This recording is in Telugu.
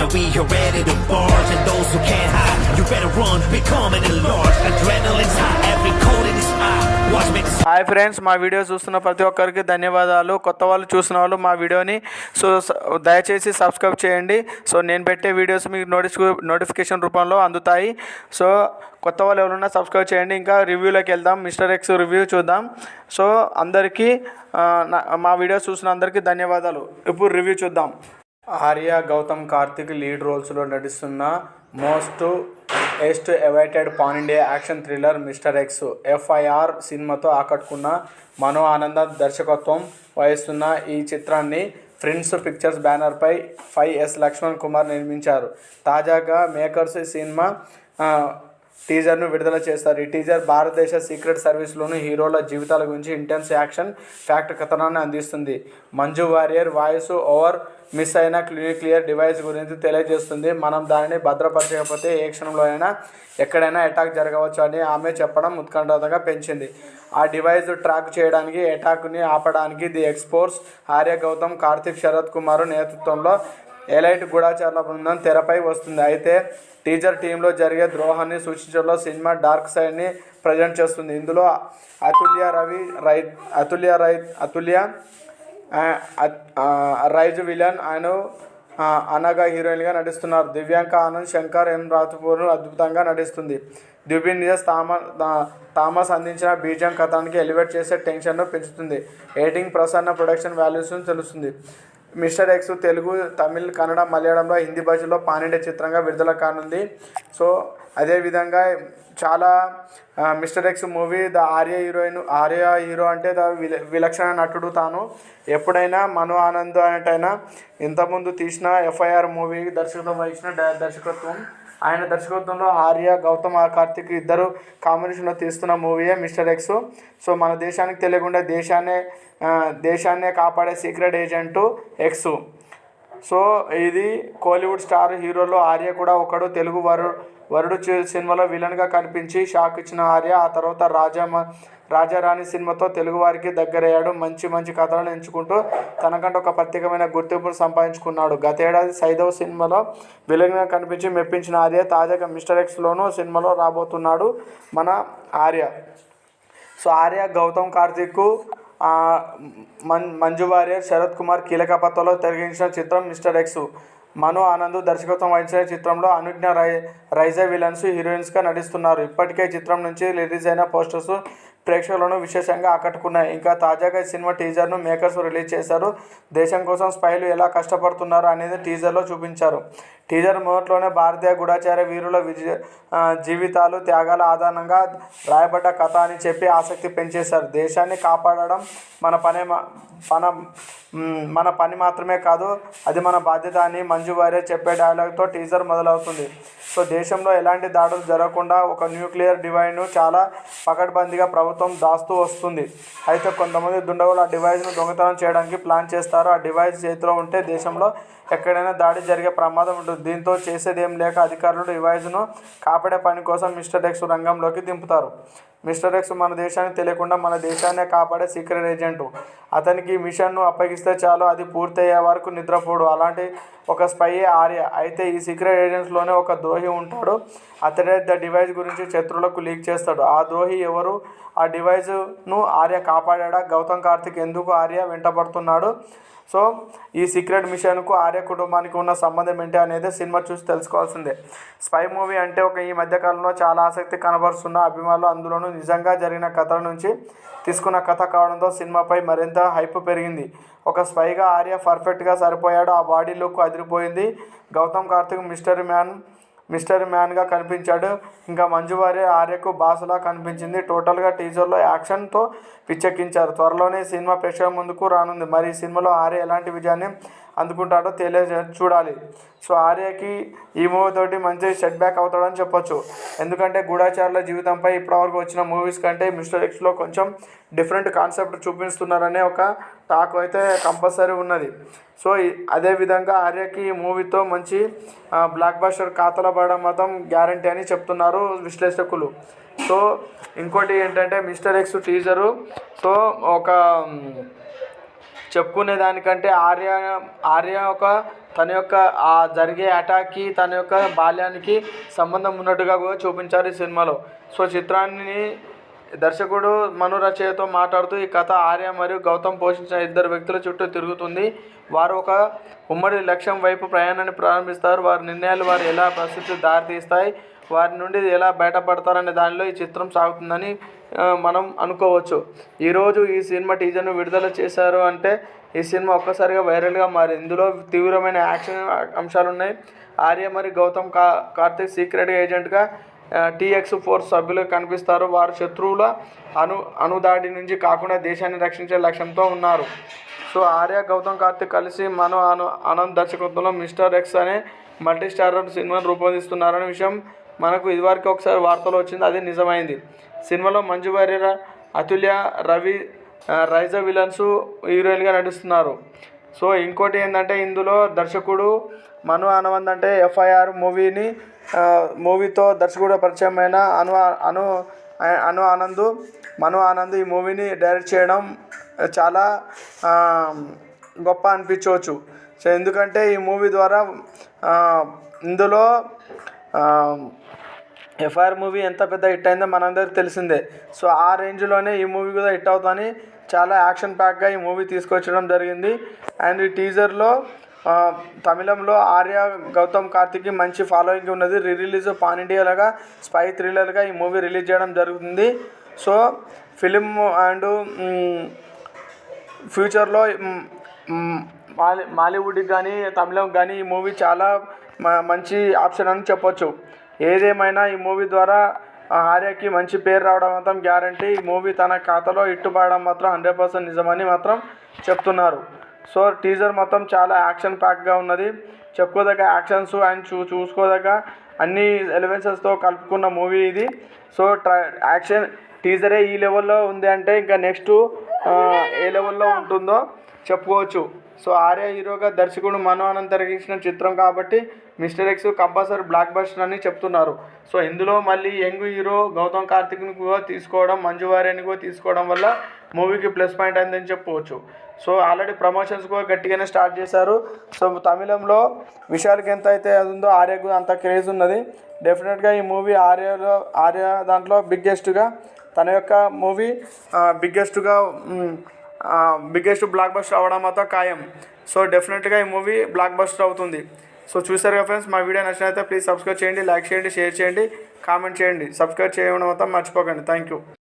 and we are ready to barge. And those who can't hide, you better run, become an enlarge. Adrenaline's high, every cold in his eye. Watch me. Hi friends, మా వీడియో చూస్తున్న ప్రతి ఒక్కరికి ధన్యవాదాలు. కొత్త వాళ్ళు చూసిన వాళ్ళు మా వీడియోని దయచేసి సబ్స్క్రైబ్ చేయండి. సో నేను పెట్టే వీడియోస్ మీకు నోటిఫికేషన్ రూపంలో అందుతాయి. సో కొత్త వాళ్ళు ఎవరున్నా సబ్స్క్రైబ్ చేయండి. ఇంకా రివ్యూలోకి వెళ్దాం. మిస్టర్ ఎక్స్ రివ్యూ చూద్దాం. సో అందరికీ మా వీడియోస్ చూసిన అందరికీ ధన్యవాదాలు. ఇప్పుడు రివ్యూ చూద్దాం. ఆర్య, గౌతమ్, కార్తిక్ లీడ్ రోల్స్లో నటిస్తున్న most awaited pan India action thriller mister X FIR సినిమాతో ఆకట్టుకున్న మనో ఆనంద దర్శకత్వం వహిస్తున్న ఈ చిత్రాన్ని ఫ్రెండ్స్ పిక్చర్స్ బ్యానర్పై 5S లక్ష్మణ్ కుమార్ నిర్మించారు. తాజాగా మేకర్స్ ఈ సినిమా టీజర్ను విడుదల చేస్తారు. ఈ టీజర్ భారతదేశ సీక్రెట్ సర్వీస్లోని హీరోల జీవితాల గురించి ఇంటెన్స్ యాక్షన్ ఫ్యాక్ట్ కథనాన్ని అందిస్తుంది. Manju Warrier voice over miss అయిన న్యూక్లియర్ డివైస్ గురించి తెలియజేస్తుంది. మనం దానిని భద్రపరచకపోతే ఏ క్షణంలో అయినా ఎక్కడైనా అటాక్ జరగవచ్చు అని ఆమె చెప్పడం ఉత్కంఠగా పెంచింది. ఆ డివైస్ ట్రాక్ చేయడానికి, అటాక్ని ఆపడానికి ది ఎక్స్పోర్స్ ఆర్య, గౌతమ్, కార్తిక్, శరత్ కుమార్ నేతృత్వంలో ఎలైట్ గూఢచారుల బృందం తెరపై వస్తుంది. అయితే టీజర్ టీంలో జరిగే ద్రోహాన్ని సూచించడంలో సినిమా డార్క్ సైడ్ని ప్రజెంట్ చేస్తుంది. ఇందులో అతుల్య రైజ్ విలన్ అనగా హీరోయిన్గా నటిస్తున్నారు. దివ్యాంక ఆనంద్, శంకర్, ఎం రాథపూర్ అద్భుతంగా నటిస్తుంది. డ్యూబిన్ నిజస్ థామస్ అందించిన బీజం కథానికి ఎలివేట్ చేసే టెన్షన్ను పెంచుతుంది. ఎడిటింగ్ ప్రసన్న ప్రొడక్షన్ వాల్యూస్ను తెలుస్తుంది. మిస్టర్ ఎక్స్ తెలుగు, తమిళ్, కన్నడ, మలయాళంలో, హిందీ భాషలో పాన్ ఇండియా చిత్రంగా విడుదల కానుంది. సో అదేవిధంగా చాలా mister X movie Arya hero అంటే విలక్షణ నటుడు. తాను ఎప్పుడైనా మనో ఆనంద్ అనేటైనా ఇంతకుముందు తీసిన ఎఫ్ఐఆర్ మూవీ దర్శకత్వం వహించిన ఆయన దర్శకత్వంలో ఆర్య, గౌతమ్, కార్తిక్ ఇద్దరు కాంబినేషన్లో తీస్తున్న మూవీయే మిస్టర్ ఎక్స్. సో మన దేశానికి తెలియకుండా దేశాన్నే కాపాడే సీక్రెట్ ఏజెంటు ఎక్స్. సో ఇది కోలీవుడ్ స్టార్ హీరోలో ఆర్య కూడా ఒకడు. తెలుగు వరుడు సినిమాలో విలన్గా కనిపించి షాక్ ఇచ్చిన ఆర్య ఆ తర్వాత రాజారాణి సినిమాతో తెలుగువారికి దగ్గరయ్యాడు. మంచి కథలను ఎంచుకుంటూ తనకంటూ ఒక ప్రత్యేకమైన గుర్తింపును సంపాదించుకున్నాడు. గతేడాది సైదవ్ సినిమాలో విలన్గా కనిపించి మెప్పించిన ఆర్య తాజాగా మిస్టర్ ఎక్స్లోనూ సినిమాలో రాబోతున్నాడు మన ఆర్య. సో ఆర్య, గౌతమ్, కార్తిక్, మంజు వారియర్, శరత్ కుమార్ కీలక పాత్రలో తెరగించిన చిత్రం మిస్టర్ ఎక్స్. మనో ఆనంద్ దర్శకత్వం వహించిన చిత్రంలో అనుజ్ఞ, రైజా విలన్స్ హీరోయిన్స్గా నటిస్తున్నారు. ఇప్పటికే చిత్రం నుంచి రిలీజ్ అయిన పోస్టర్స్ ప్రేక్షకులను విశేషంగా ఆకట్టుకున్నాయి. ఇంకా తాజాగా ఈ సినిమా టీజర్ను మేకర్స్ రిలీజ్ చేశారు. దేశం కోసం స్పైలు ఎలా కష్టపడుతున్నారు అనేది టీజర్లో చూపించారు. టీజర్ మొదట్లోనే భారతీయ గూఢచార వీరుల జీవితాలు, త్యాగాల ఆధారంగా రాయబడ్డ కథ అని చెప్పి ఆసక్తి పెంచేశారు. దేశాన్ని కాపాడడం మన పని మాత్రమే కాదు, అది మన బాధ్యత అని మంజు వారియర్ చెప్పే డైలాగ్తో టీజర్ మొదలవుతుంది. సో దేశంలో ఎలాంటి దాడులు జరగకుండా ఒక న్యూక్లియర్ డివైస్ను చాలా పకడ్బందీగా ప్రభుత్వం దాస్తూ వస్తుంది. అయితే కొంతమంది దుండగులు ఆ డివైస్ను దొంగతనం చేయడానికి ప్లాన్ చేస్తారు. ఆ డివైస్ చేతిలో ఉంటే దేశంలో ఎక్కడైనా దాడి జరిగే ప్రమాదం ఉంటుంది. దీంతో చేసేదేం లేక అధికారులు డివైస్ను కాపాడే పని కోసం మిస్టర్ ఎక్స్ రంగంలోకి దింపుతారు. మిస్టర్ ఎక్స్ మన దేశానికి తెలియకుండా మన దేశాన్నే కాపాడే సీక్రెట్ ఏజెంటు. అతనికి మిషన్ను అప్పగిస్తే చాలు, అది పూర్తయ్యే వరకు నిద్రపోడు. అలాంటి ఒక స్పైయే ఆర్య. అయితే ఈ సీక్రెట్ ఏజెంట్స్లోనే ఒక ద్రోహి ఉంటాడు. అతడే ద డివైస్ గురించి శత్రువులకు లీక్ చేస్తాడు. ఆ ద్రోహి ఎవరు? ఆ డివైస్ను ఆర్య కాపాడా? గౌతమ్, కార్తిక్ ఎందుకు ఆర్య వెంటబడుతున్నాడు? సో ఈ సీక్రెట్ మిషన్కు ఆర్య కుటుంబానికి ఉన్న సంబంధం ఏంటి అనేది సినిమా చూసి తెలుసుకోవాల్సిందే. స్పై మూవీ అంటే ఈ మధ్యకాలంలో చాలా ఆసక్తి కనబరుస్తున్న అభిమానులు, అందులోనూ నిజంగా జరిగిన కథల నుంచి తీసుకున్న కథ కావడంతో సినిమాపై మరింత హైప్ పెరిగింది. ఒక స్పైగా ఆర్య పర్ఫెక్ట్గా సరిపోయాడు. ఆ బాడీ లుక్ అదిరిపోయింది. గౌతమ్, కార్తిక్ మిస్టరీ మ్యాన్గా కనిపించాడు. ఇంకా మంజు వారియర్ ఆర్యకు బాసులా కనిపించింది. టోటల్గా టీజర్లో యాక్షన్తో పిచ్చెక్కించారు. త్వరలోనే సినిమా ప్రేక్షకుల ముందుకు రానుంది. మరి ఈ సినిమాలో ఆర్య ఎలాంటి విజయాన్ని అందుకుంటాడో చూడాలి. సో ఆర్యకి ఈ మూవీ తోటి మంచి సెట్ బ్యాక్ అవుతాడని చెప్పొచ్చు. ఎందుకంటే గూఢచారుల జీవితంపై ఇప్పటివరకు వచ్చిన మూవీస్ కంటే మిస్టర్ ఎక్స్లో కొంచెం డిఫరెంట్ కాన్సెప్ట్ చూపిస్తున్నారనే ఒక టాక్ అయితే కంపల్సరీ ఉన్నది. సో అదేవిధంగా ఆర్యకి ఈ మూవీతో మంచి బ్లాక్ బస్టర్ ఖాతాలో పడడం మాత్రం గ్యారంటీ అని చెప్తున్నారు విశ్లేషకులు. సో ఇంకోటి ఏంటంటే మిస్టర్ ఎక్స్ టీజరు సో ఒక చెప్పుకునే దానికంటే ఆర్య తన యొక్క ఆ జరిగే అటాక్కి తన యొక్క బాల్యానికి సంబంధం ఉన్నట్టుగా కూడా చూపించారు ఈ సినిమాలో. సో చిత్రాన్ని దర్శకుడు మను రచయితతో మాట్లాడుతూ ఈ కథ ఆర్య మరియు గౌతమ్ పోషించిన ఇద్దరు వ్యక్తుల చుట్టూ తిరుగుతుంది. వారు ఒక ఉమ్మడి లక్ష్యం వైపు ప్రయాణాన్ని ప్రారంభిస్తారు. వారి నిర్ణయాలు వారు ఎలా పరిస్థితులు దారితీస్తాయి, వారి నుండి ఎలా బయటపడతారనే దానిలో ఈ చిత్రం సాగుతుందని మనం అనుకోవచ్చు. ఈరోజు ఈ సినిమా టీజర్ను విడుదల చేశారు అంటే ఈ సినిమా ఒక్కసారిగా వైరల్గా మారింది. ఇందులో తీవ్రమైన యాక్షన్ అంశాలు ఉన్నాయి. ఆర్య మరియు గౌతమ్ కార్తిక్ సీక్రెట్ ఏజెంట్గా TX-4 సభ్యులు కనిపిస్తారు. వారు శత్రువుల అణుదాడి నుంచి కాకుండా దేశాన్ని రక్షించే లక్ష్యంతో ఉన్నారు. సో ఆర్య గౌతమ్ కార్తిక్ కలిసి ఆనంద్ దర్శకత్వంలో మిస్టర్ ఎక్స్ అనే మల్టీ స్టారర్ సినిమాను రూపొందిస్తున్నారనే విషయం మనకు ఇదివరకు ఒకసారి వార్తలు వచ్చింది, అది నిజమైంది. సినిమాలో మంజు వారియర్, అతుల్య, రవి, రైజా విలన్స్ హీరోయిన్గా నటిస్తున్నారు. సో ఇంకోటి ఏంటంటే ఇందులో దర్శకుడు మను ఆనంద్ అంటే FIR మూవీతో దర్శకుడు పరిచయమైన మను ఆనంద్ ఈ మూవీని డైరెక్ట్ చేయడం చాలా గొప్ప అనిపించవచ్చు. సో ఎందుకంటే ఈ మూవీ ద్వారా ఇందులో FIR మూవీ ఎంత పెద్ద హిట్ అయిందో మనందరికీ తెలిసిందే. సో ఆ రేంజ్లోనే ఈ మూవీ కూడా హిట్ అవుతుందని చాలా యాక్షన్ ప్యాక్గా ఈ మూవీ తీసుకొచ్చడం జరిగింది. అండ్ ఈ టీజర్లో తమిళంలో ఆర్య గౌతమ్ కార్తిక్కి మంచి ఫాలోయింగ్ ఉన్నది. రిలీజ్ పాన్ ఇండియా లాగా స్పై థ్రిల్లర్గా ఈ మూవీ రిలీజ్ చేయడం జరుగుతుంది. సో ఫిలిం అండ్ ఫ్యూచర్లో మాలీవుడ్కి కానీ తమిళంకి కానీ ఈ మూవీ చాలా మంచి ఆప్షన్ అని చెప్పొచ్చు. ఏదేమైనా ఈ మూవీ ద్వారా ఆర్యకి మంచి పేరు రావడం మాత్రం గ్యారంటీ. ఈ మూవీ తన ఖాతాలో ఇట్టుపడడం మాత్రం 100% నిజమని మాత్రం చెప్తున్నారు. సో టీజర్ మొత్తం చాలా యాక్షన్ ప్యాక్గా ఉన్నది. చెప్పుకోదగ్గ యాక్షన్స్ అండ్ చూసుకోదగ్గ అన్ని ఎలివెన్సెస్తో కలుపుకున్న మూవీ ఇది. సో యాక్షన్ టీజరే ఈ లెవెల్లో ఉంది అంటే ఇంకా నెక్స్ట్ ఏ లెవెల్లో ఉంటుందో చెప్పుకోవచ్చు. సో ఆర్య హీరోగా దర్శకుడు మను ఆనంద్ తెరకెక్కించిన చిత్రం కాబట్టి mister X compulsory block buster అని చెప్తున్నారు. సో ఇందులో మళ్ళీ యంగ్ హీరో గౌతమ్ కార్తిక్ని కూడా తీసుకోవడం, మంజు వారియర్ని కూడా తీసుకోవడం వల్ల మూవీకి ప్లస్ పాయింట్ అయిందని చెప్పవచ్చు. సో ఆల్రెడీ ప్రమోషన్స్ కూడా గట్టిగానే స్టార్ట్ చేశారు. సో తమిళంలో విశాల్కి ఎంత అయితే అది ఉందో ఆర్యకు అంత క్రేజ్ ఉన్నది. డెఫినెట్గా ఈ మూవీ ఆర్య దాంట్లో బిగ్గెస్ట్గా తన యొక్క మూవీ బిగ్గెస్ట్ బ్లాక్ బస్టర్ అవ్వడం మాత్రం ఖాయం. సో డెఫినెట్గా ఈ మూవీ బ్లాక్ బస్టర్ అవుతుంది. సో చూసారు కదా ఫ్రెండ్స్, మా వీడియో నచ్చినట్లయితే ప్లీజ్ సబ్స్క్రైబ్ చేయండి, లైక్ చేయండి, షేర్ చేయండి, కామెంట్ చేయండి. సబ్స్క్రైబ్ చేయడం మాత్రం మర్చిపోకండి. Thank you.